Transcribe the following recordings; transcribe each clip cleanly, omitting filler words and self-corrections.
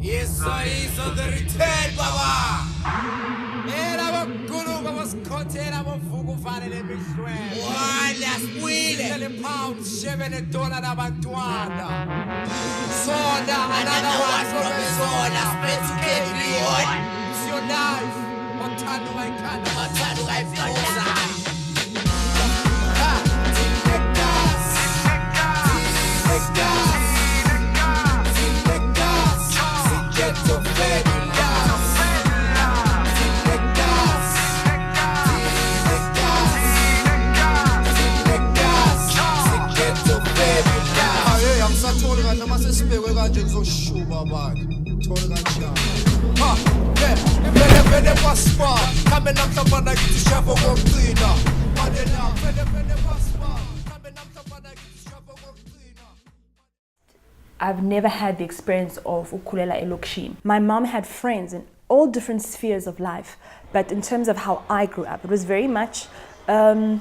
Yes, he's on the return, Baba. And I'm going to was content. I'm a full fan of the Michelin. One last wheel. £7, $7 Abantuana. Soda, another one from the soda. Spikiri. It's your knife. What time do I cut? What time do I feel? I've never had the experience of ukulela elokishini. My mom had friends in all different spheres of life, but in terms of how I grew up, it was very much a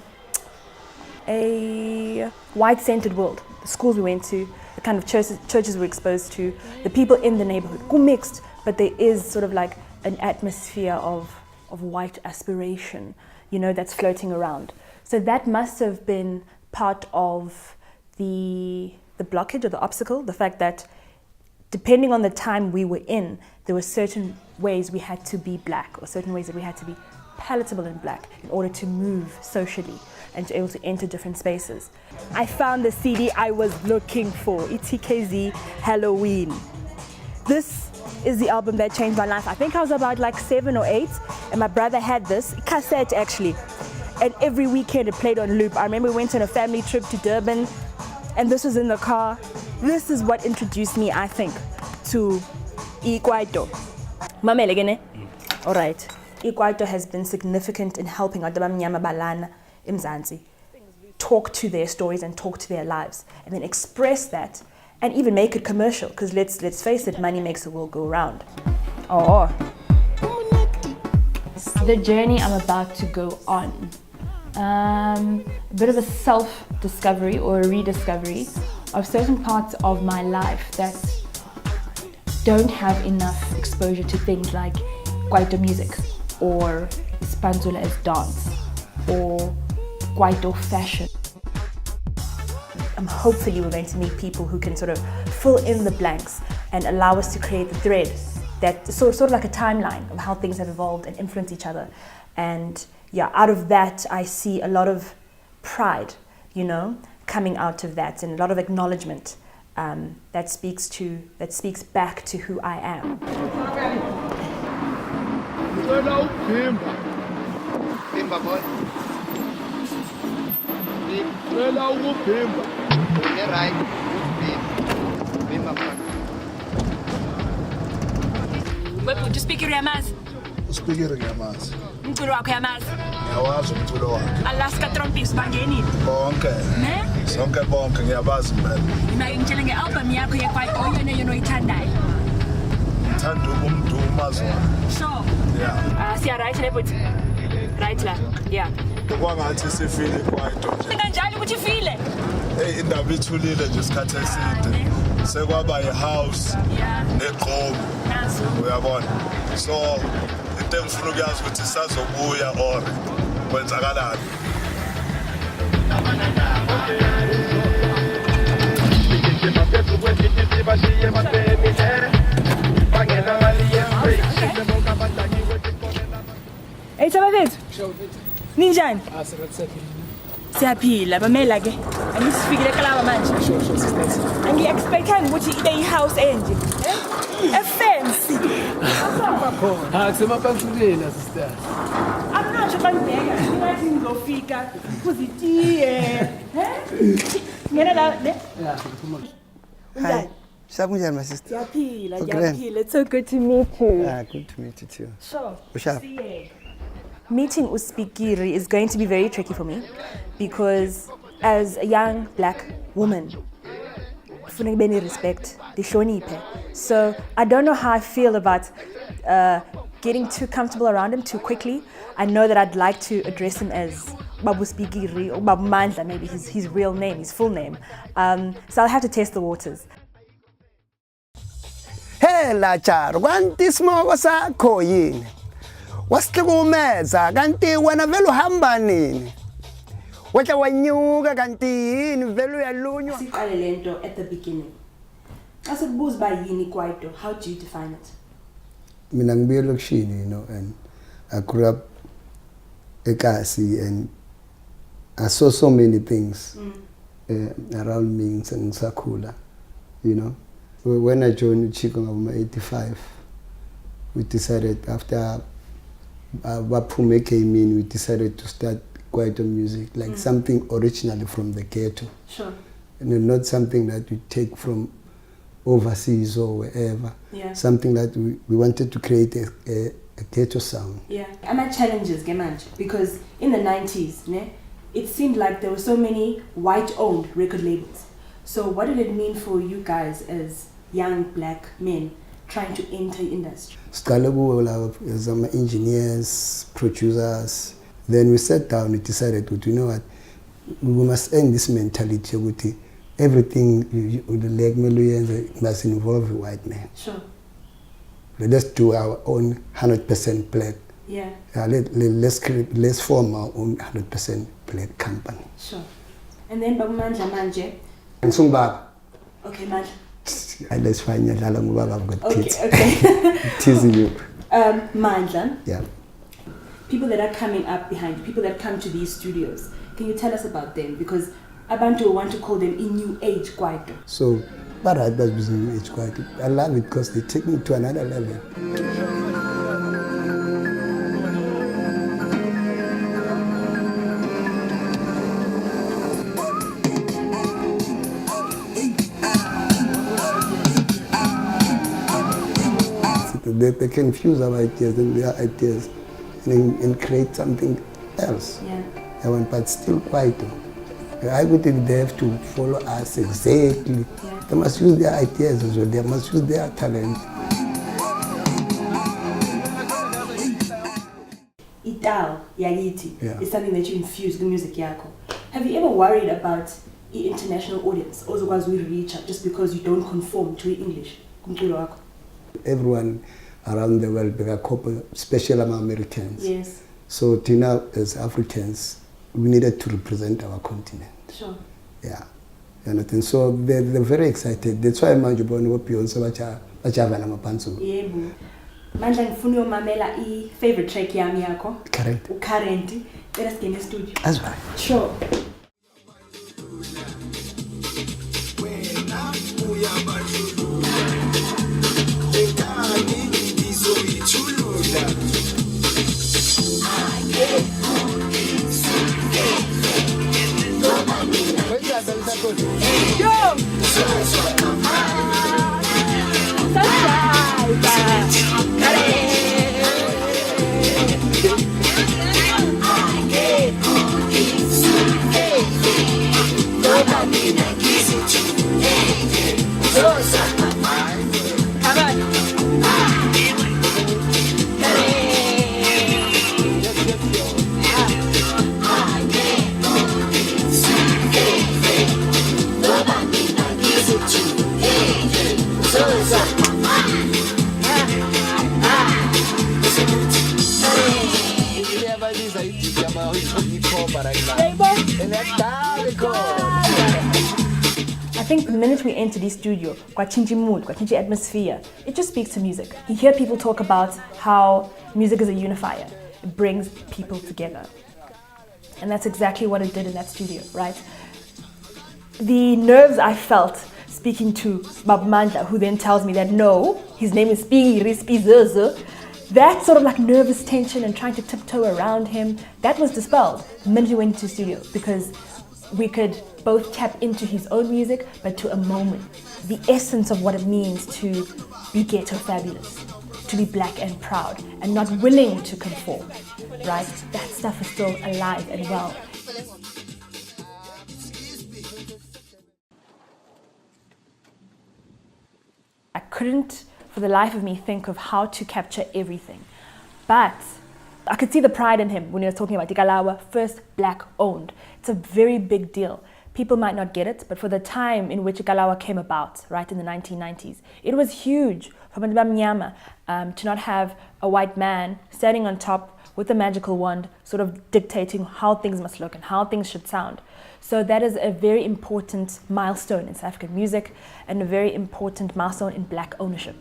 white-centered world. The schools we went to, the kind of churches we were exposed to, the people in the neighborhood, mixed, but there is sort of like an atmosphere of white aspiration, you know, that's floating around. So that must have been part of the blockage or the obstacle, the fact that depending on the time we were in, there were certain ways we had to be black or certain ways that we had to be palatable in black in order to move socially and to be able to enter different spaces. I found the CD I was looking for, ETKZ Halloween. This is the album that changed my life. I think I was about like 7 or 8 and my brother had this, cassette actually, and every weekend it played on loop. I remember we went on a family trip to Durban and this was in the car. This is what introduced me, I think, to Kwaito. Mamele gene? All right. Kwaito has been significant in helping Adabamnyama Balana Mzansi talk to their stories and talk to their lives and then express that and even make it commercial, because let's face it, money makes the world go round. Oh. The journey I'm about to go on. A bit of a self-discovery or a rediscovery of certain parts of my life that don't have enough exposure to things like Kwaito music or Spanzula as dance or Kwaito fashion. Hopefully we're going to meet people who can sort of fill in the blanks and allow us to create the thread that sort of like a timeline of how things have evolved and influence each other. And yeah, out of that, I see a lot of pride, you know, coming out of that, and a lot of acknowledgement that speaks back to who I am. Wewe Spikiri yamazi? Spikiri yamazi. Umculo wakho yamazi? Ngiyawazi umculo wakhe. Alaska Trumpets bangenile. Bonke. Ne? Sonke bonke ngiyabazi mina. Mina ngitshela nge-album yakho yeKwaito oyona oyithandayo. Ngithanda ukumduma zona. Sure. Yeah. Siya right le but right la. Yeah. Kwangathi sifile iKwaito nje. Kanjani ukuthi ifile? Hey, indaba ithulile nje isikhathi eside. Sekwaba ihouse negqomo. Naso. Uyabona. So into engifuna ukuyazi ukuthi sazobuya or kwenzakalani. Hey Tabafethu. Ninjani? Siyaphila bamela ke. Angisifikile eKalawa manje. Angi-expectanga ukuthi ibe i-house enje. Fancy. Kusemapamphuleni sister. I'm not sure bandeka. Ngathi ngizofika kuzitiye. Ngena la ne? Yeah, come on. Hi. Shakunjani my sister? Siyaphila. It's so good to meet you. Good to meet you too. Sure. Ushap. Meeting Spikiri is going to be very tricky for me because as a young black woman, kufuneka ube respect, ndihloniphe. So I don't know how I feel about getting too comfortable around him too quickly. I know that I'd like to address him as Babu Spikiri or Babu Mandla, maybe his real name, his full name. So I'll have to test the waters. Hey! Uyasihlela Charo kanti isimoko sakho yini wasihlukumeza kanti wena vele uhamba nini Wacha wanyuka kanti yini vele uyalunywa Siqale lento at the beginning. Asikubuza ba yini Kwaito, how do you define it? Mina ngibuye lokishini, you know, and I grew up eKasi and I saw so many things around me in Sakula, you know. When I joined Chico in 85, we decided after Wapume came in, we decided to start Kwaito music, like something originally from the ghetto. Sure. And not something that we take from overseas or wherever. Yeah. Something that we wanted to create a ghetto sound. Yeah. And my challenges, Gemanj, because in the 90s, it seemed like there were so many white-owned record labels. So what did it mean for you guys as young black men trying to enter industry? As engineers, producers. Then we sat down and decided, you know what, we must end this mentality. Everything must involve a white man. Sure. Let's do our own 100% black. Yeah. Let's form our own 100% black company. Sure. And then Babu Mandla manje. And soon Baba. Okay, Mandla. Let's find your Baba. I've got kids. Okay. Teasing you. Mandla. Yeah. People that are coming up behind you, people that come to these studios, can you tell us about them? Because Abantu want to call them in new age Kwaito. So, but I was in new age Kwaito. I love it because they take me to another level. They can fuse our ideas and their ideas and create something else. Yeah. But still Kwaito. I would think they have to follow us exactly. Yeah. They must use their ideas as well. They must use their talent. Idal Yagiti Yeah. is something that you infuse the music yako. Have you ever worried about the international audience, also as we reach out, just because you don't conform to English? Everyone around the world, they are couple, especially among Americans. Yes. So Tina, as Africans, we needed to represent our continent. Sure. Yeah. And so they're very excited. That's why I'm also Yebo. Mandla ngifuna uyomamela favorite track yami yakho. Correct. Current. Let us get in the studio. That's right. Sure. I think the minute we enter the studio, kwachinji mood, kwachinji atmosphere, it just speaks to music. You hear people talk about how music is a unifier. It brings people together. And that's exactly what it did in that studio, right? The nerves I felt speaking to Babu Mandla, who then tells me that no, his name is Spikiri, that sort of like nervous tension and trying to tiptoe around him, that was dispelled the minute we went into the studio, because we could both tap into his own music, but to a moment, the essence of what it means to be ghetto fabulous, to be black and proud, and not willing to conform, right? That stuff is still alive and well. I couldn't, for the life of me, think of how to capture everything. But I could see the pride in him when he was talking about Kalawa, first black owned. It's a very big deal people might not get it, but for the time in which Kalawa came about, right, in the 1990s, it was huge for abantu bamnyama to not have a white man standing on top with a magical wand, sort of dictating how things must look and how things should sound. So that is a very important milestone in South African music and a very important milestone in black ownership.